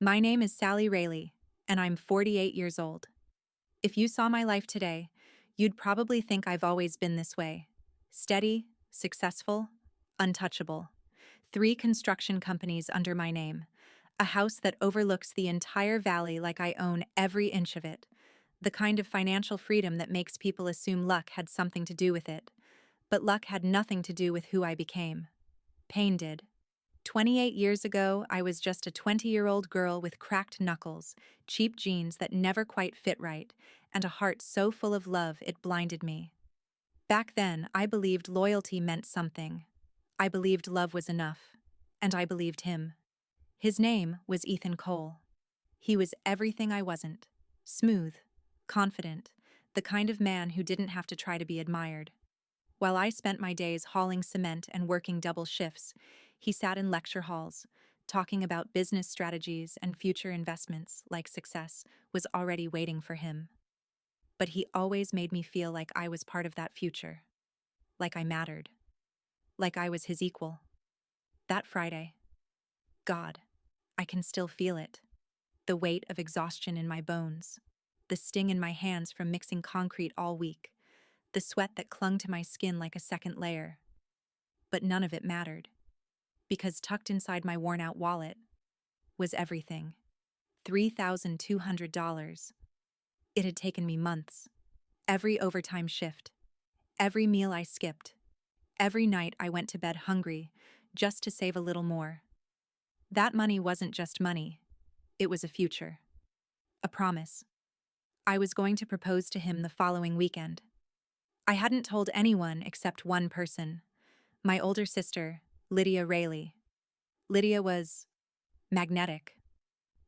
My name is Sally Rayleigh, and I'm 48 years old. If you saw my life today, you'd probably think I've always been this way. Steady, successful, untouchable. 3 construction companies under my name. A house that overlooks the entire valley like I own every inch of it. The kind of financial freedom that makes people assume luck had something to do with it. But luck had nothing to do with who I became. Pain did. 28 years ago, I was just a 20-year-old girl with cracked knuckles, cheap jeans that never quite fit right, and a heart so full of love it blinded me. Back then, I believed loyalty meant something. I believed love was enough. And I believed him. His name was Ethan Cole. He was everything I wasn't. Smooth, confident, the kind of man who didn't have to try to be admired. While I spent my days hauling cement and working double shifts, he sat in lecture halls, talking about business strategies and future investments like success was already waiting for him. But he always made me feel like I was part of that future, like I mattered, like I was his equal. That Friday, God, I can still feel it. The weight of exhaustion in my bones, the sting in my hands from mixing concrete all week, the sweat that clung to my skin like a second layer. But none of it mattered, because tucked inside my worn-out wallet was everything. $3,200. It had taken me months. Every overtime shift, every meal I skipped, every night I went to bed hungry just to save a little more. That money wasn't just money. It was a future. A promise. I was going to propose to him the following weekend. I hadn't told anyone except one person, my older sister, Lydia Rayleigh. Lydia was magnetic.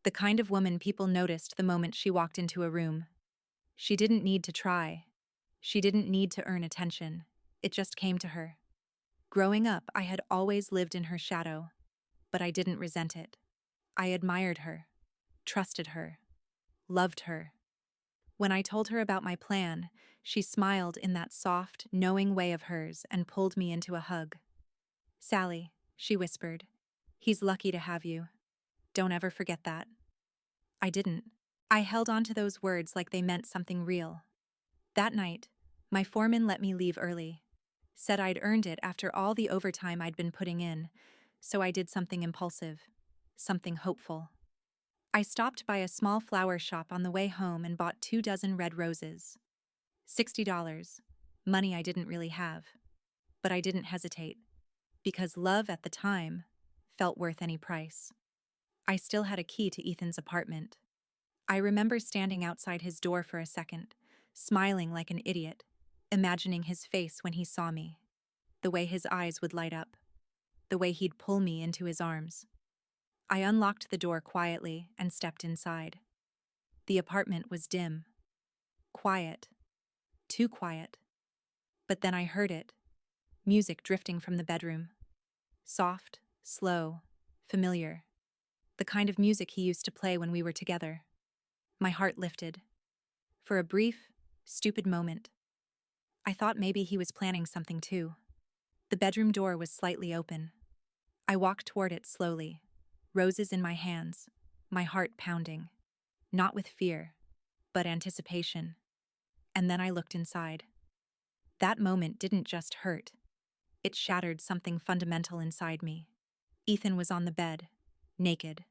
The kind of woman people noticed the moment she walked into a room. She didn't need to try. She didn't need to earn attention. It just came to her. Growing up, I had always lived in her shadow, but I didn't resent it. I admired her, trusted her, loved her. When I told her about my plan, she smiled in that soft, knowing way of hers and pulled me into a hug. "Sally," she whispered, "he's lucky to have you. Don't ever forget that." I didn't. I held on to those words like they meant something real. That night, my foreman let me leave early. Said I'd earned it after all the overtime I'd been putting in, so I did something impulsive, something hopeful. I stopped by a small flower shop on the way home and bought 24 red roses. $60, money I didn't really have. But I didn't hesitate, because love at the time felt worth any price. I still had a key to Ethan's apartment. I remember standing outside his door for a second, smiling like an idiot, imagining his face when he saw me, the way his eyes would light up, the way he'd pull me into his arms. I unlocked the door quietly and stepped inside. The apartment was dim, quiet, too quiet. But then I heard it, music drifting from the bedroom. Soft, slow, familiar. The kind of music he used to play when we were together. My heart lifted. For a brief, stupid moment, I thought maybe he was planning something too. The bedroom door was slightly open. I walked toward it slowly, roses in my hands, my heart pounding. Not with fear, but anticipation. And then I looked inside. That moment didn't just hurt. It shattered something fundamental inside me. Ethan was on the bed, naked,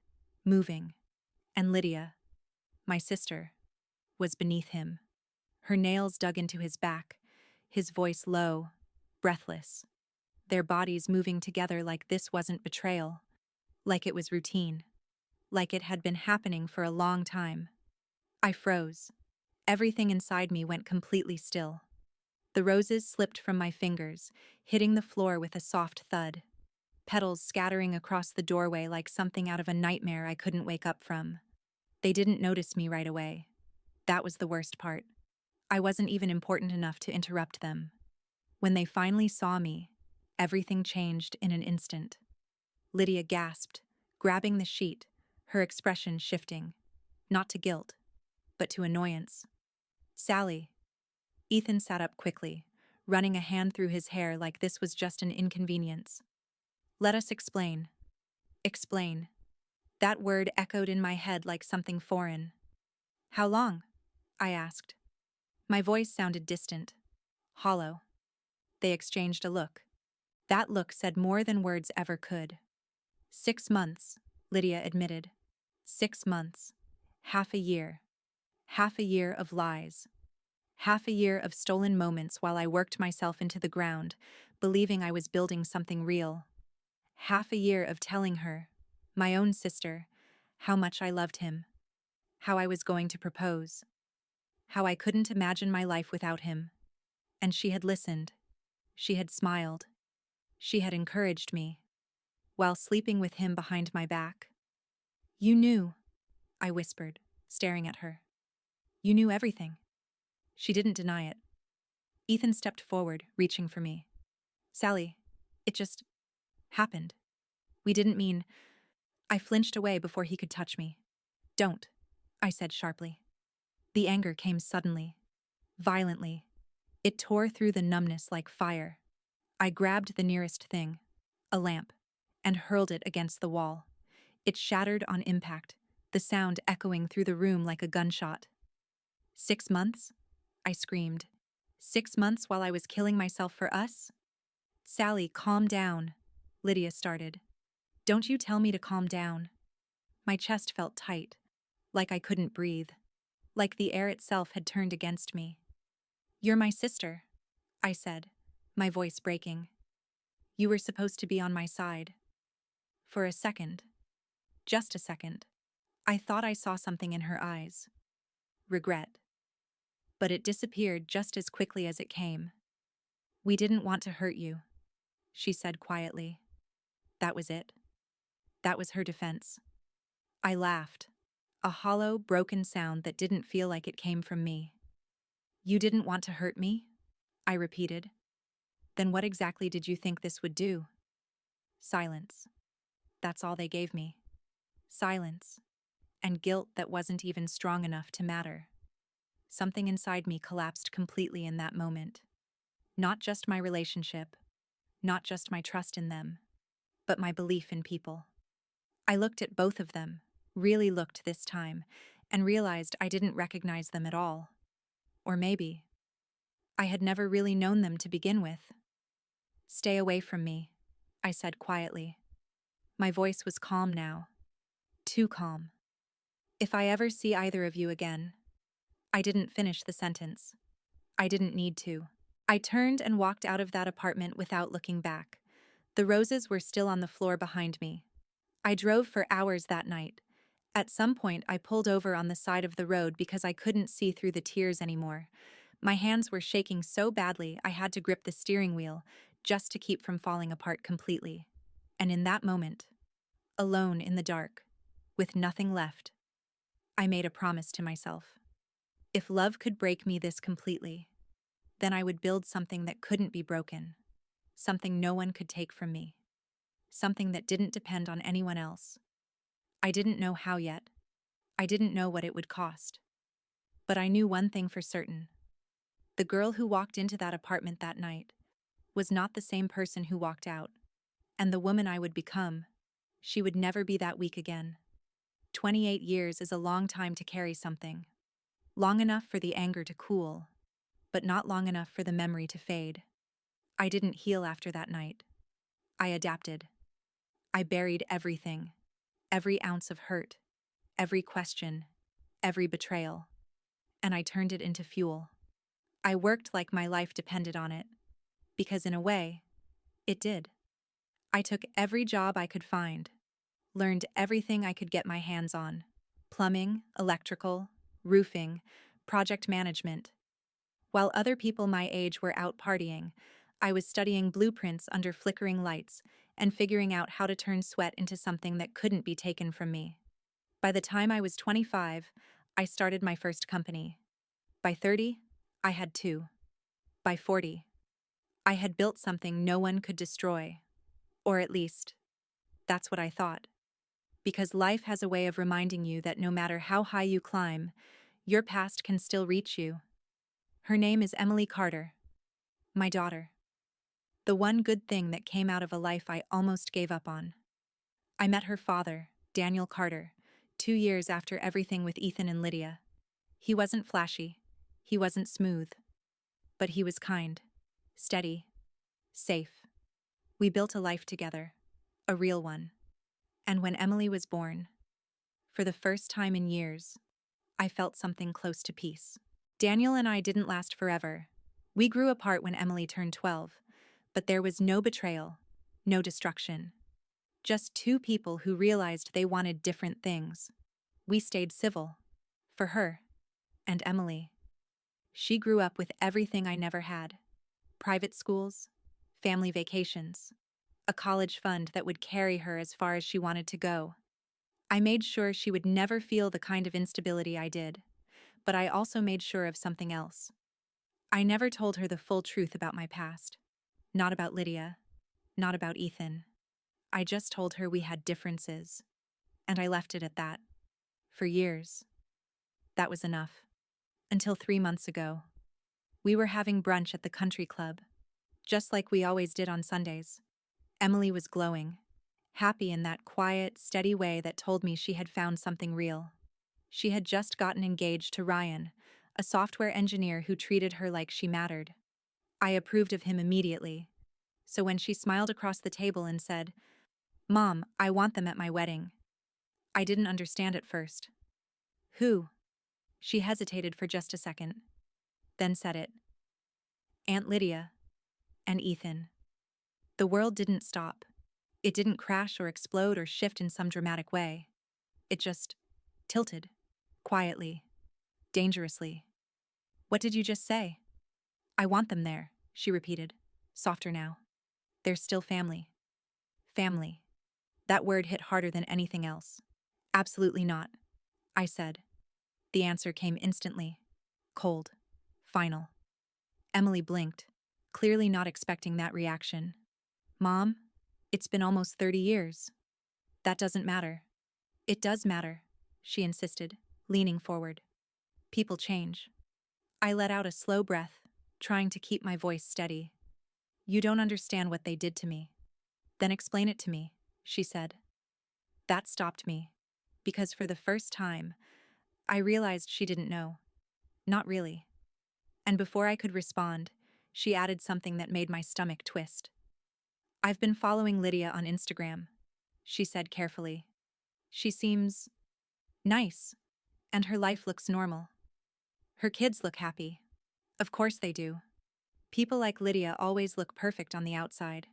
moving, and Lydia, my sister, was beneath him. Her nails dug into his back, his voice low, breathless. Their bodies moving together like this wasn't betrayal, like it was routine, like it had been happening for a long time. I froze. Everything inside me went completely still. The roses slipped from my fingers, hitting the floor with a soft thud, petals scattering across the doorway like something out of a nightmare I couldn't wake up from. They didn't notice me right away. That was the worst part. I wasn't even important enough to interrupt them. When they finally saw me, everything changed in an instant. Lydia gasped, grabbing the sheet, her expression shifting, not to guilt, but to annoyance. "Sally." Ethan sat up quickly, running a hand through his hair like this was just an inconvenience. "Let us explain." "Explain." That word echoed in my head like something foreign. How long? I asked. My voice sounded distant, hollow. They exchanged a look. That look said more than words ever could. 6 months, Lydia admitted. 6 months. Half a year. Half a year of lies. Half a year of stolen moments while I worked myself into the ground, believing I was building something real. Half a year of telling her, my own sister, how much I loved him, how I was going to propose, how I couldn't imagine my life without him. And she had listened. She had smiled. She had encouraged me, while sleeping with him behind my back. You knew, I whispered, staring at her. You knew everything. She didn't deny it. Ethan stepped forward, reaching for me. Sally, it just happened. We didn't mean. I flinched away before he could touch me. Don't, I said sharply. The anger came suddenly, violently. It tore through the numbness like fire. I grabbed the nearest thing, a lamp, and hurled it against the wall. It shattered on impact, the sound echoing through the room like a gunshot. 6 months? I screamed. 6 months while I was killing myself for us? Sally, calm down, Lydia started. Don't you tell me to calm down. My chest felt tight, like I couldn't breathe, like the air itself had turned against me. You're my sister, I said, my voice breaking. You were supposed to be on my side. For a second, just a second, I thought I saw something in her eyes. Regret. But it disappeared just as quickly as it came. We didn't want to hurt you, she said quietly. That was it. That was her defense. I laughed, a hollow, broken sound that didn't feel like it came from me. You didn't want to hurt me? I repeated. Then what exactly did you think this would do? Silence. That's all they gave me. Silence. And guilt that wasn't even strong enough to matter. Something inside me collapsed completely in that moment. Not just my relationship, not just my trust in them, but my belief in people. I looked at both of them, really looked this time, and realized I didn't recognize them at all. Or maybe I had never really known them to begin with. Stay away from me, I said quietly. My voice was calm now. Too calm. If I ever see either of you again. I didn't finish the sentence. I didn't need to. I turned and walked out of that apartment without looking back. The roses were still on the floor behind me. I drove for hours that night. At some point, I pulled over on the side of the road because I couldn't see through the tears anymore. My hands were shaking so badly I had to grip the steering wheel just to keep from falling apart completely. And in that moment, alone in the dark, with nothing left, I made a promise to myself. If love could break me this completely, then I would build something that couldn't be broken, something no one could take from me, something that didn't depend on anyone else. I didn't know how yet. I didn't know what it would cost. But I knew one thing for certain. The girl who walked into that apartment that night was not the same person who walked out, and the woman I would become, she would never be that weak again. 28 years is a long time to carry something. Long enough for the anger to cool, but not long enough for the memory to fade. I didn't heal after that night. I adapted. I buried everything, every ounce of hurt, every question, every betrayal, and I turned it into fuel. I worked like my life depended on it, because in a way, it did. I took every job I could find, learned everything I could get my hands on: plumbing, electrical, roofing, project management. While other people my age were out partying, I was studying blueprints under flickering lights and figuring out how to turn sweat into something that couldn't be taken from me. By the time I was 25, I started my first company. By 30, I had two. By 40, I had built something no one could destroy. Or at least, that's what I thought. Because life has a way of reminding you that no matter how high you climb, your past can still reach you. Her name is Emily Carter, my daughter. The one good thing that came out of a life I almost gave up on. I met her father, Daniel Carter, 2 years after everything with Ethan and Lydia. He wasn't flashy. He wasn't smooth. But he was kind, steady, safe. We built a life together, a real one. And when Emily was born, for the first time in years, I felt something close to peace. Daniel and I didn't last forever. We grew apart when Emily turned 12, but there was no betrayal, no destruction. Just two people who realized they wanted different things. We stayed civil. For her. And Emily. She grew up with everything I never had. Private schools, family vacations, a college fund that would carry her as far as she wanted to go. I made sure she would never feel the kind of instability I did, but I also made sure of something else. I never told her the full truth about my past. Not about Lydia, not about Ethan. I just told her we had differences, and I left it at that. For years. That was enough. Until 3 months ago. We were having brunch at the country club, just like we always did on Sundays. Emily was glowing, happy in that quiet, steady way that told me she had found something real. She had just gotten engaged to Ryan, a software engineer who treated her like she mattered. I approved of him immediately. So when she smiled across the table and said, "Mom, I want them at my wedding," I didn't understand at first. "Who?" She hesitated for just a second, then said it. "Aunt Lydia and Ethan." The world didn't stop. It didn't crash or explode or shift in some dramatic way. It just tilted, quietly, dangerously. "What did you just say?" "I want them there," she repeated, softer now. "They're still family." Family. That word hit harder than anything else. "Absolutely not," I said. The answer came instantly. Cold. Final. Emily blinked, clearly not expecting that reaction. "Mom, it's been almost 30 years. That doesn't matter." "It does matter," she insisted, leaning forward. "People change." I let out a slow breath, trying to keep my voice steady. "You don't understand what they did to me." "Then explain it to me," she said. That stopped me, because for the first time, I realized she didn't know. Not really. And before I could respond, she added something that made my stomach twist. "I've been following Lydia on Instagram," she said carefully. "She seems nice, and her life looks normal. Her kids look happy. Of course they do. People like Lydia always look perfect on the outside."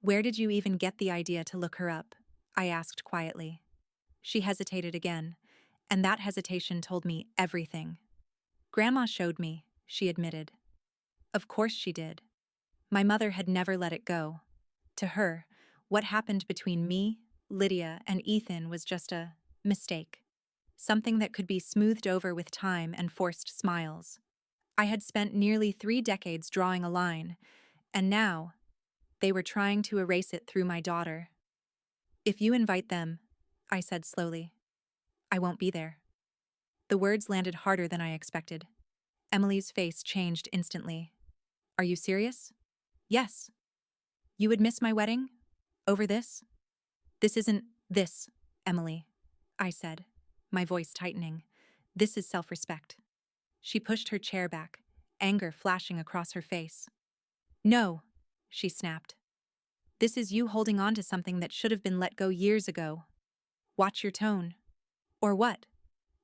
"Where did you even get the idea to look her up?" I asked quietly. She hesitated again, and that hesitation told me everything. "Grandma showed me," she admitted. Of course she did. My mother had never let it go. To her, what happened between me, Lydia, and Ethan was just a mistake. Something that could be smoothed over with time and forced smiles. I had spent nearly 3 decades drawing a line, and now they were trying to erase it through my daughter. "If you invite them," I said slowly, "I won't be there." The words landed harder than I expected. Emily's face changed instantly. "Are you serious?" "Yes." "You would miss my wedding? Over this?" "This isn't this, Emily," I said, my voice tightening. "This is self-respect." She pushed her chair back, anger flashing across her face. "No," she snapped. "This is you holding on to something that should have been let go years ago. Watch your tone." "Or what?"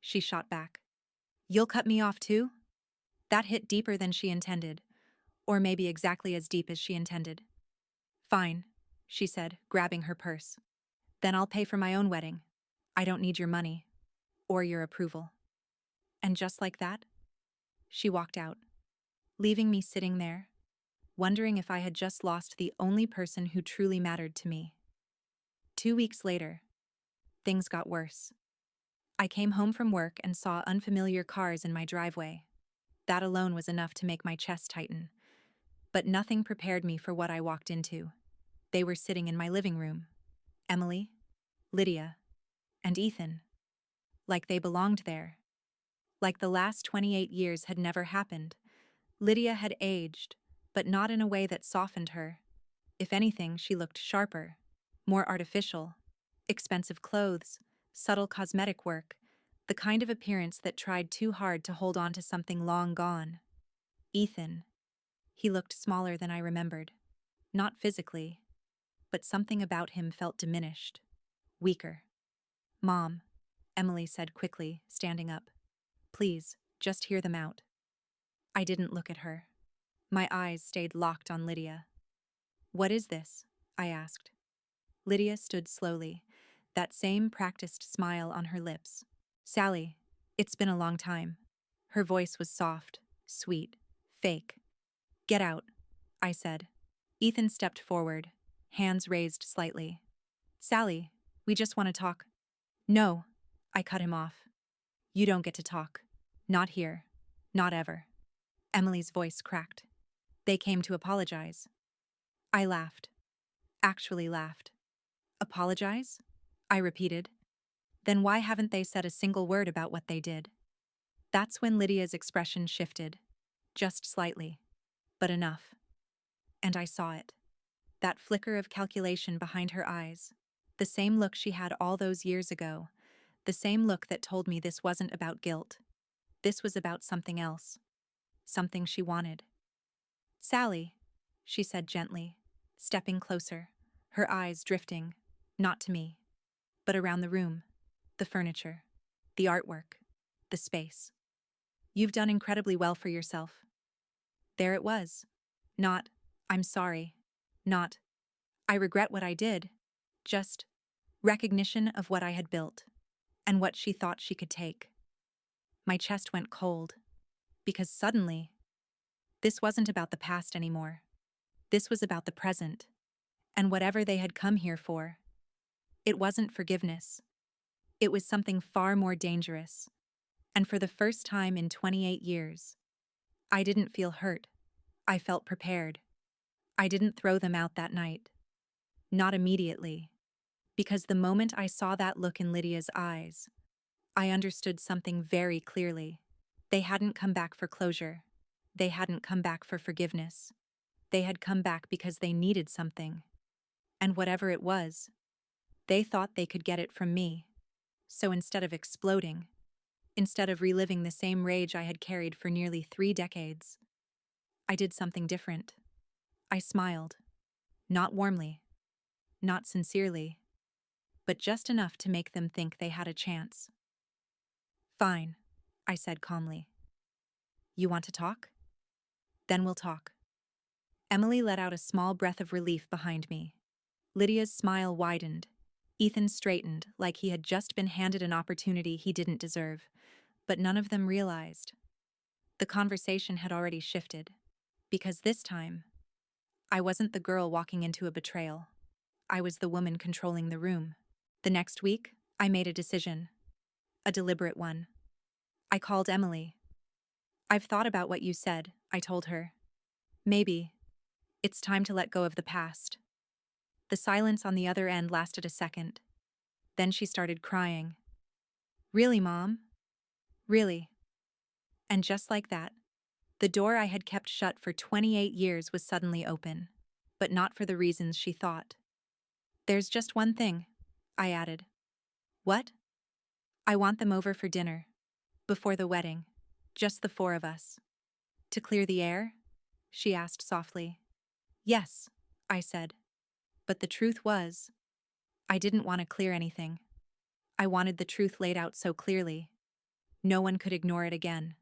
she shot back. "You'll cut me off too?" That hit deeper than she intended, or maybe exactly as deep as she intended. "Fine," she said, grabbing her purse. "Then I'll pay for my own wedding. I don't need your money, or your approval." And just like that, she walked out, leaving me sitting there, wondering if I had just lost the only person who truly mattered to me. 2 weeks later, things got worse. I came home from work and saw unfamiliar cars in my driveway. That alone was enough to make my chest tighten. But nothing prepared me for what I walked into. They were sitting in my living room. Emily, Lydia, and Ethan. Like they belonged there. Like the last 28 years had never happened. Lydia had aged, but not in a way that softened her. If anything, she looked sharper, more artificial. Expensive clothes, subtle cosmetic work, the kind of appearance that tried too hard to hold on to something long gone. Ethan. He looked smaller than I remembered. Not physically, but something about him felt diminished, weaker. Mom, Emily said quickly, standing up. Please, just hear them out. I didn't look at her. My eyes stayed locked on Lydia. What is this? I asked. Lydia stood slowly, that same practiced smile on her lips. Sally, it's been a long time. Her voice was soft, sweet, fake. Get out, I said. Ethan stepped forward, hands raised slightly. Sally, we just want to talk. No, I cut him off. You don't get to talk. Not here. Not ever. Emily's voice cracked. They came to apologize. I laughed. Actually laughed. Apologize? I repeated. Then why haven't they said a single word about what they did? That's when Lydia's expression shifted. Just slightly. But enough. And I saw it. That flicker of calculation behind her eyes. The same look she had all those years ago. The same look that told me this wasn't about guilt. This was about something else. Something she wanted. Sally, she said gently, stepping closer, her eyes drifting, not to me, but around the room, the furniture, the artwork, the space. You've done incredibly well for yourself. There it was. Not, I'm sorry. Not, I regret what I did. Just recognition of what I had built and what she thought she could take. My chest went cold because suddenly, this wasn't about the past anymore. This was about the present and whatever they had come here for. It wasn't forgiveness. It was something far more dangerous. And for the first time in 28 years, I didn't feel hurt. I felt prepared. I didn't throw them out that night. Not immediately. Because the moment I saw that look in Lydia's eyes, I understood something very clearly. They hadn't come back for closure. They hadn't come back for forgiveness. They had come back because they needed something. And whatever it was, they thought they could get it from me. So instead of exploding, instead of reliving the same rage I had carried for nearly 3 decades, I did something different. I smiled. Not warmly. Not sincerely. But just enough to make them think they had a chance. Fine, I said calmly. You want to talk? Then we'll talk. Emily let out a small breath of relief behind me. Lydia's smile widened. Ethan straightened like he had just been handed an opportunity he didn't deserve, but none of them realized. The conversation had already shifted, because this time, I wasn't the girl walking into a betrayal. I was the woman controlling the room. The next week, I made a decision. A deliberate one. I called Emily. I've thought about what you said, I told her. Maybe it's time to let go of the past. The silence on the other end lasted a second. Then she started crying. Really, Mom? Really? And just like that, the door I had kept shut for 28 years was suddenly open, but not for the reasons she thought. There's just one thing, I added. What? I want them over for dinner. Before the wedding. Just the 4 of us. To clear the air? She asked softly. Yes, I said. But the truth was, I didn't want to clear anything. I wanted the truth laid out so clearly. No one could ignore it again.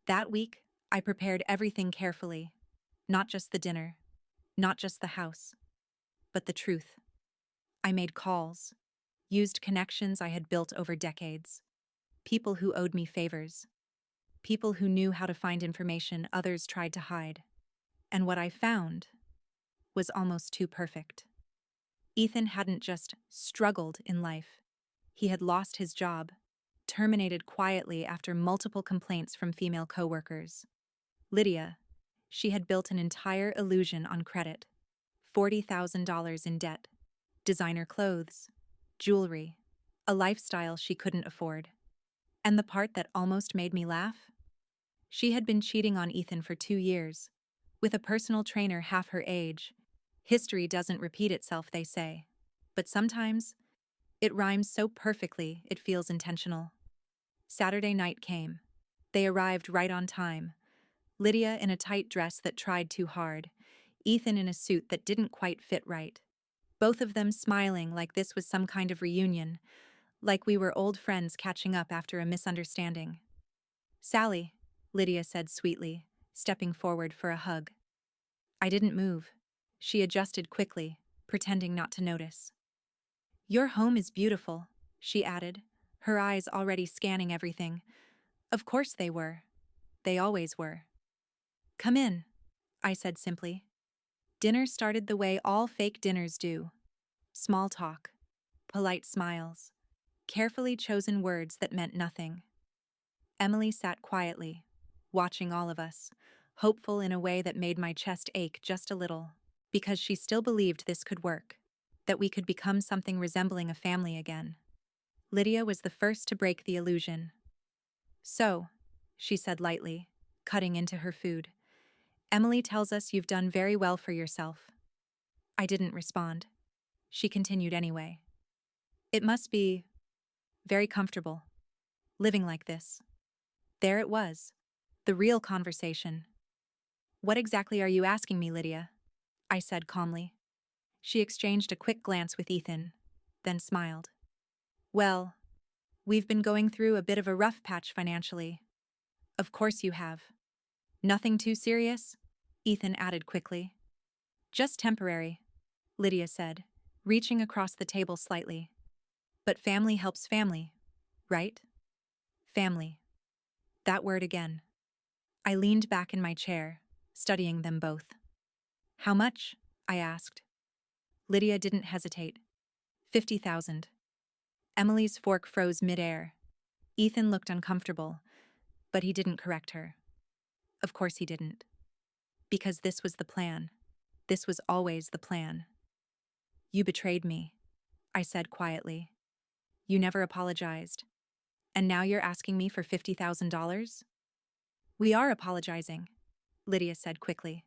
That week, I prepared everything carefully. Not just the dinner. Not just the house. But the truth. I made calls. Used connections I had built over decades. People who owed me favors. People who knew how to find information others tried to hide. And what I found was almost too perfect. Ethan hadn't just struggled in life. He had lost his job, terminated quietly after multiple complaints from female coworkers. Lydia, she had built an entire illusion on credit. $40,000 in debt, designer clothes, jewelry, a lifestyle she couldn't afford. And the part that almost made me laugh? She had been cheating on Ethan for 2 years, with a personal trainer half her age. History doesn't repeat itself, they say. But sometimes, It rhymes so perfectly, it feels intentional. Saturday night came. They arrived right on time. Lydia in a tight dress that tried too hard, Ethan in a suit that didn't quite fit right. Both of them smiling like this was some kind of reunion, like we were old friends catching up after a misunderstanding. "Sally," Lydia said sweetly, stepping forward for a hug. I didn't move. She adjusted quickly, pretending not to notice. "Your home is beautiful," she added, her eyes already scanning everything. Of course they were. They always were. "Come in," I said simply. Dinner started the way all fake dinners do. Small talk, polite smiles, carefully chosen words that meant nothing. Emily sat quietly, watching all of us, hopeful in a way that made my chest ache just a little, because she still believed this could work, that we could become something resembling a family again. Lydia was the first to break the illusion. "So," she said lightly, cutting into her food, "Emily tells us you've done very well for yourself." I didn't respond. She continued anyway. "It must be very comfortable, living like this." There it was, the real conversation. "What exactly are you asking me, Lydia?" I said calmly. She exchanged a quick glance with Ethan, then smiled. "Well, we've been going through a bit of a rough patch financially." "Of course you have." "Nothing too serious?" Ethan added quickly. "Just temporary," Lydia said, reaching across the table slightly. "But family helps family, right?" Family. That word again. I leaned back in my chair, studying them both. "How much?" I asked. Lydia didn't hesitate. 50,000. Emily's fork froze midair. Ethan looked uncomfortable, but he didn't correct her. Of course he didn't. Because this was the plan. This was always the plan. "You betrayed me," I said quietly. "You never apologized. And now you're asking me for $50,000? "We are apologizing," Lydia said quickly.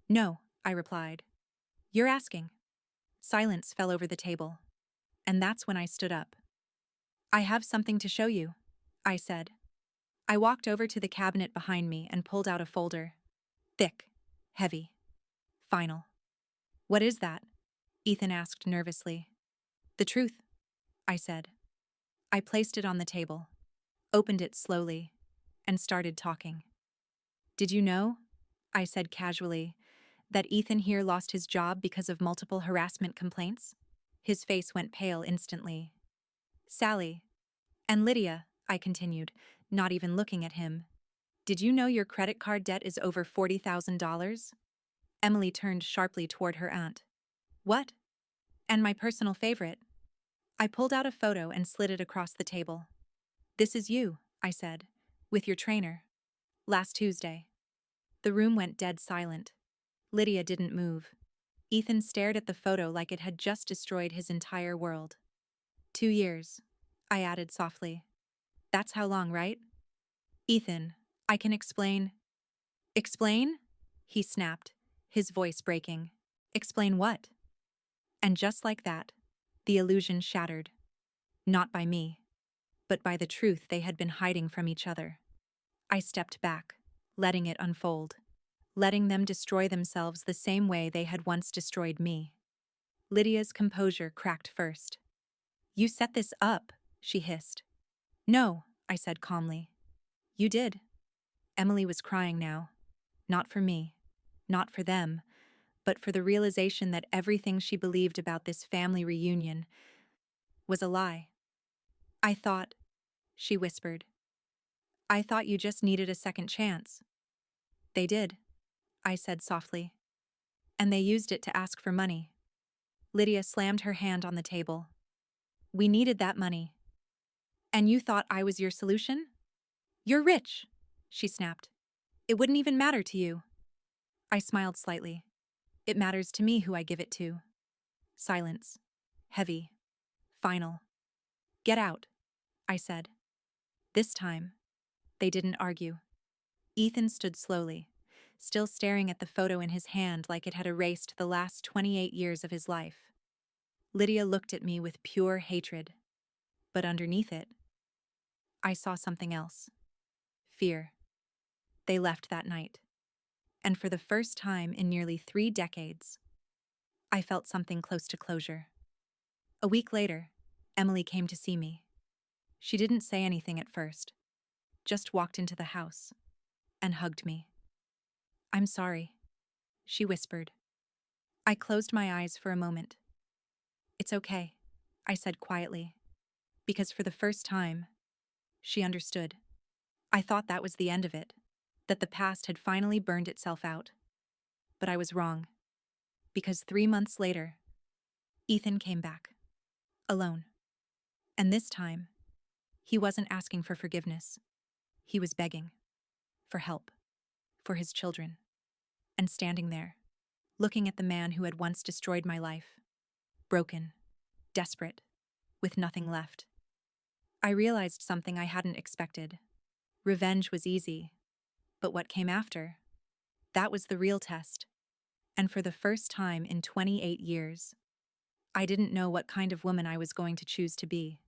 "No," I replied. "You're asking." Silence fell over the table. And that's when I stood up. "I have something to show you," I said. I walked over to the cabinet behind me and pulled out a folder. Thick, heavy, final. "What is that?" Ethan asked nervously. "The truth," I said. I placed it on the table, opened it slowly, and started talking. "Did you know," I said casually, "that Ethan here lost his job because of multiple harassment complaints?" His face went pale instantly. "Sally, and Lydia," I continued, not even looking at him, "did you know your credit card debt is over $40,000? Emily turned sharply toward her aunt. "What?" "And my personal favorite." I pulled out a photo and slid it across the table. "This is you," I said, "with your trainer. Last Tuesday." The room went dead silent. Lydia didn't move. Ethan stared at the photo like it had just destroyed his entire world. 2 years, I added softly. "That's how long, right?" "Ethan, I can explain." "Explain?" he snapped, his voice breaking. "Explain what?" And just like that, the illusion shattered. Not by me, but by the truth they had been hiding from each other. I stepped back, letting it unfold, letting them destroy themselves the same way they had once destroyed me. Lydia's composure cracked first. "You set this up," she hissed. "No," I said calmly. "You did." Emily was crying now. Not for me, not for them, but for the realization that everything she believed about this family reunion was a lie. "I thought," she whispered. "I thought you just needed a second chance." "They did," I said softly. "And they used it to ask for money." Lydia slammed her hand on the table. "We needed that money. And you thought I was your solution? You're rich," she snapped. "It wouldn't even matter to you." I smiled slightly. "It matters to me who I give it to." Silence. Heavy. Final. "Get out," I said. This time, they didn't argue. Ethan stood slowly, still staring at the photo in his hand like it had erased the last 28 years of his life. Lydia looked at me with pure hatred, but underneath it, I saw something else. Fear. They left that night, and for the first time in nearly 3 decades, I felt something close to closure. A week later, Emily came to see me. She didn't say anything at first, just walked into the house and hugged me. "I'm sorry," she whispered. I closed my eyes for a moment. "It's okay," I said quietly, because for the first time, she understood. I thought that was the end of it, that the past had finally burned itself out. But I was wrong, because 3 months later, Ethan came back, alone. And this time, he wasn't asking for forgiveness. He was begging for help, for his children, and standing there, looking at the man who had once destroyed my life, broken, desperate, with nothing left. I realized something I hadn't expected. Revenge was easy, but what came after? That was the real test. And for the first time in 28 years, I didn't know what kind of woman I was going to choose to be.